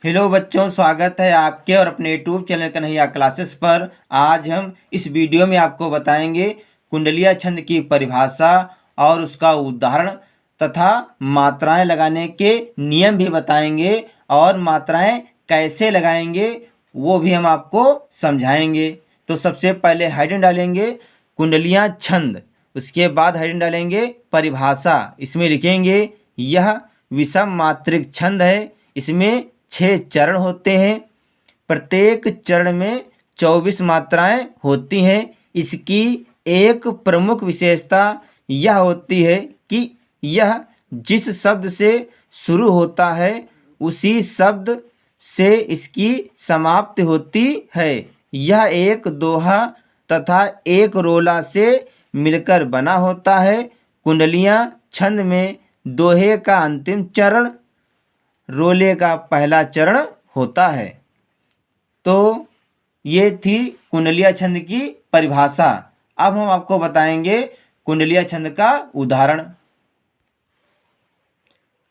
Hello बच्चों, स्वागत है आपके और अपने यूट्यूब चैनल कन्हैया क्लासेस पर। आज हम इस वीडियो में आपको बताएंगे कुंडलिया छंद की परिभाषा और उसका उदाहरण तथा मात्राएं लगाने के नियम भी बताएंगे और मात्राएं कैसे लगाएंगे वो भी हम आपको समझाएंगे। तो सबसे पहले हेडिंग डालेंगे कुंडलिया छंद, उसके बाद हेडिंग डालेंगे परिभाषा। इसमें लिखेंगे यह विषम मात्रिक छंद है। इसमें 6 चरण होते हैं। प्रत्येक चरण में 24 मात्राएं होती हैं। इसकी एक प्रमुख विशेषता यह होती है कि यह जिस शब्द से शुरू होता है उसी शब्द से इसकी समाप्ति होती है। यह एक दोहा तथा एक रोला से मिलकर बना होता है। कुंडलियाँ छंद में दोहे का अंतिम चरण, रोले का पहला चरण होता है। तो ये थी कुंडलिया छंद की परिभाषा। अब हम आपको बताएंगे कुंडलिया छंद का उदाहरण।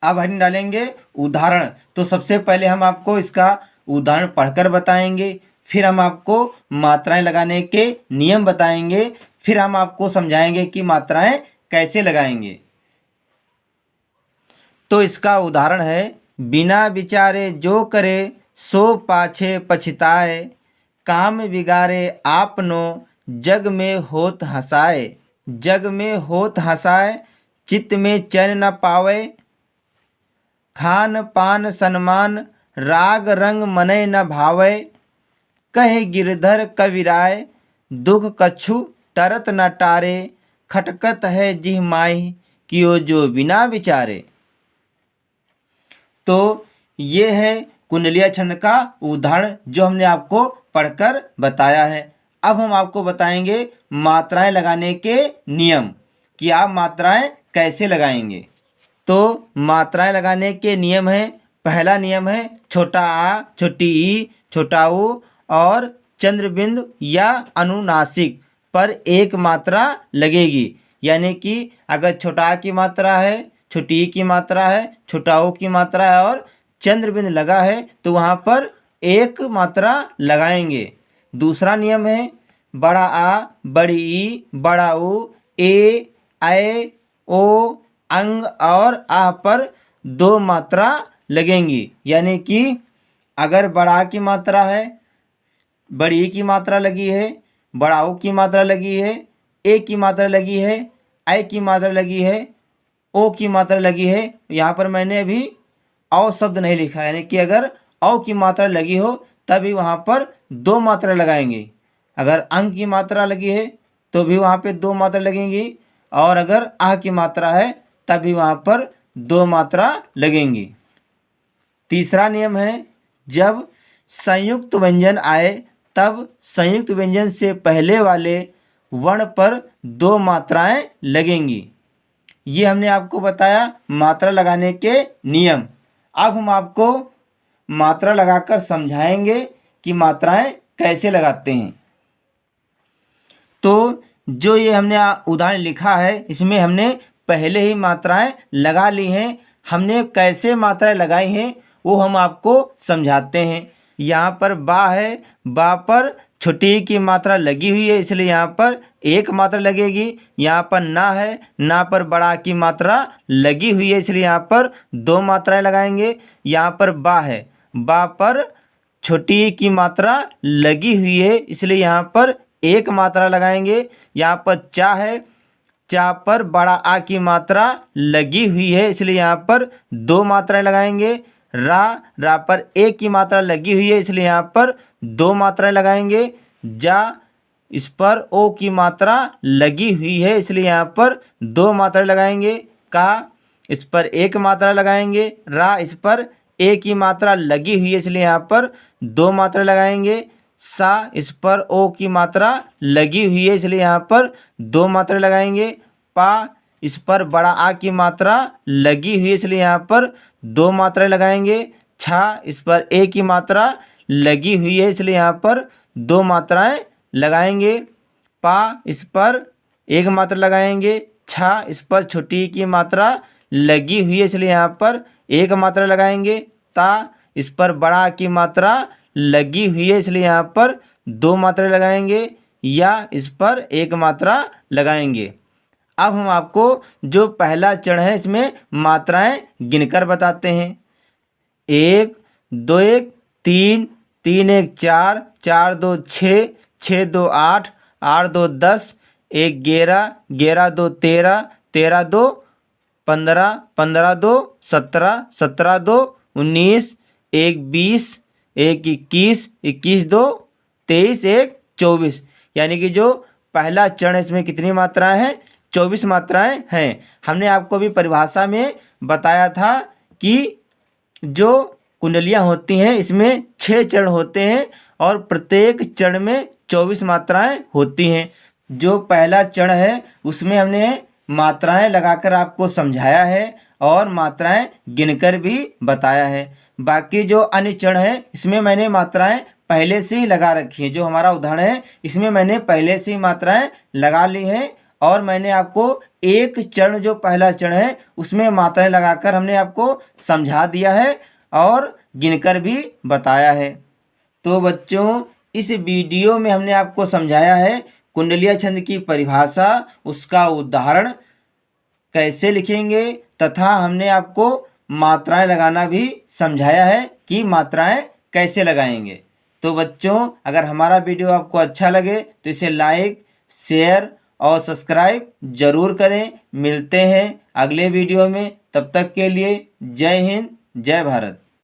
अब हम डालेंगे उदाहरण। तो सबसे पहले हम आपको इसका उदाहरण पढ़कर बताएंगे, फिर हम आपको मात्राएं लगाने के नियम बताएंगे, फिर हम आपको समझाएंगे कि मात्राएं कैसे लगाएंगे। तो इसका उदाहरण है, बिना विचारे जो करे सो पाछे पछताए, काम बिगारे आपनो जग में होत हंसाए। जग में होत हंसाए, चित्त में चैन न पावे, खान पान सन्मान राग रंग मनै न भावे। कहे गिरधर कविराय दुख कछु टरत न टारे, खटकत है जिह माही कियो जो बिना विचारे। तो ये है कुंडलिया छंद का उदाहरण जो हमने आपको पढ़कर बताया है। अब हम आपको बताएंगे मात्राएं लगाने के नियम कि आप मात्राएं कैसे लगाएंगे। तो मात्राएं लगाने के नियम है, पहला नियम है छोटा आ, छोटी ई, छोटा ऊ और चंद्रबिंदु या अनुनासिक पर एक मात्रा लगेगी। यानी कि अगर छोटा आ की मात्रा है, छोटी ई की मात्रा है, छोटा ऊ की मात्रा है और चंद्रबिंदु लगा है तो वहाँ पर एक मात्रा लगाएंगे। दूसरा नियम है बड़ा आ, बड़ी ई, बड़ा ऊ, ए, ऐ, ओ, अंग और आ पर 2 मात्रा लगेंगी। यानी कि अगर बड़ा की मात्रा है, बड़ी की मात्रा लगी है, बड़ाऊ की मात्रा लगी है, ए की मात्रा लगी है, ऐ की मात्रा लगी है, ओ की मात्रा लगी है। यहाँ पर मैंने अभी औ शब्द नहीं लिखा है, यानी कि अगर औ की मात्रा लगी हो तभी वहाँ पर 2 मात्रा लगाएंगे। अगर अंग की मात्रा लगी है तो भी वहाँ पे 2 मात्रा लगेंगी और अगर आ की मात्रा है तभी वहाँ पर 2 मात्रा लगेंगी। तीसरा नियम है जब संयुक्त व्यंजन आए तब संयुक्त व्यंजन से पहले वाले वर्ण पर 2 मात्राएं लगेंगी। ये हमने आपको बताया मात्रा लगाने के नियम। अब हम आपको मात्रा लगाकर समझाएंगे कि मात्राएं कैसे लगाते हैं। तो जो ये हमने उदाहरण लिखा है इसमें हमने पहले ही मात्राएं लगा ली हैं। हमने कैसे मात्राएं लगाई हैं वो हम आपको समझाते हैं। यहाँ पर बा है, बा पर छोटी की मात्रा लगी हुई है इसलिए यहाँ पर एक मात्रा लगेगी। यहाँ पर ना है, ना पर बड़ा की मात्रा लगी हुई है इसलिए यहाँ पर 2 मात्राएं लगाएंगे। यहाँ पर बा है, बा पर छोटी की मात्रा लगी हुई है इसलिए यहाँ पर 1 मात्रा लगाएंगे। यहाँ पर चा है, चा पर बड़ा आ की मात्रा लगी हुई है इसलिए यहाँ पर 2 मात्राएं लगाएंगे। रा पर ए की मात्रा लगी हुई है इसलिए यहाँ पर 2 मात्राएं लगाएंगे। जा, इस पर ओ की मात्रा लगी हुई है इसलिए यहाँ पर 2 मात्राएं लगाएंगे। का, इस पर 1 मात्रा लगाएंगे। रा, इस पर ए की मात्रा लगी हुई है इसलिए यहाँ पर 2 मात्रा लगाएंगे। सा, इस पर ओ की मात्रा लगी हुई है इसलिए यहाँ पर 2 मात्रा लगाएंगे। पा, इस पर बड़ा आ की मात्रा लगी हुई है इसलिए यहाँ पर 2 मात्रा लगाएंगे। छा, इस पर ए की मात्रा लगी हुई है इसलिए यहाँ पर 2 मात्राएं लगाएंगे। पा, इस पर 1 मात्रा लगाएंगे। छा, इस पर छोटी की मात्रा लगी हुई है इसलिए यहाँ पर 1 मात्रा लगाएंगे। ता, इस पर बड़ा की मात्रा लगी हुई है इसलिए यहाँ पर 2 मात्रा लगाएंगे, या इस पर 1 मात्रा लगाएंगे। अब हम आपको जो पहला चरण है इसमें मात्राएं गिनकर बताते हैं। 1 2 1 3, 3 1 4, 4 2 6, 6 2 8, 8 2 10, 1 11, 11 2 13, 13 2 15, 15 2 17, 17 2 19, 1 20, 1 21, 21 2 23, 1 24। यानी कि जो पहला चरण इसमें कितनी मात्राएं हैं? 24 मात्राएं हैं। हमने आपको भी परिभाषा में बताया था कि जो कुंडलियां होती हैं इसमें 6 चरण होते हैं और प्रत्येक चरण में 24 मात्राएं होती हैं। जो पहला चरण है उसमें हमने मात्राएं लगाकर आपको समझाया है और मात्राएं गिनकर भी बताया है। बाकी जो अन्य चरण है इसमें मैंने मात्राएं पहले से ही लगा रखी हैं। जो हमारा उदाहरण है इसमें मैंने पहले से ही मात्राएं लगा ली हैं और मैंने आपको एक चरण जो पहला चरण है उसमें मात्राएं लगाकर हमने आपको समझा दिया है और गिनकर भी बताया है। तो बच्चों इस वीडियो में हमने आपको समझाया है कुंडलीय छंद की परिभाषा, उसका उदाहरण कैसे लिखेंगे तथा हमने आपको मात्राएं लगाना भी समझाया है कि मात्राएं कैसे लगाएंगे। तो बच्चों अगर हमारा वीडियो आपको अच्छा लगे तो इसे लाइक, शेयर और सब्सक्राइब जरूर करें। मिलते हैं अगले वीडियो में, तब तक के लिए जय हिंद, जय भारत।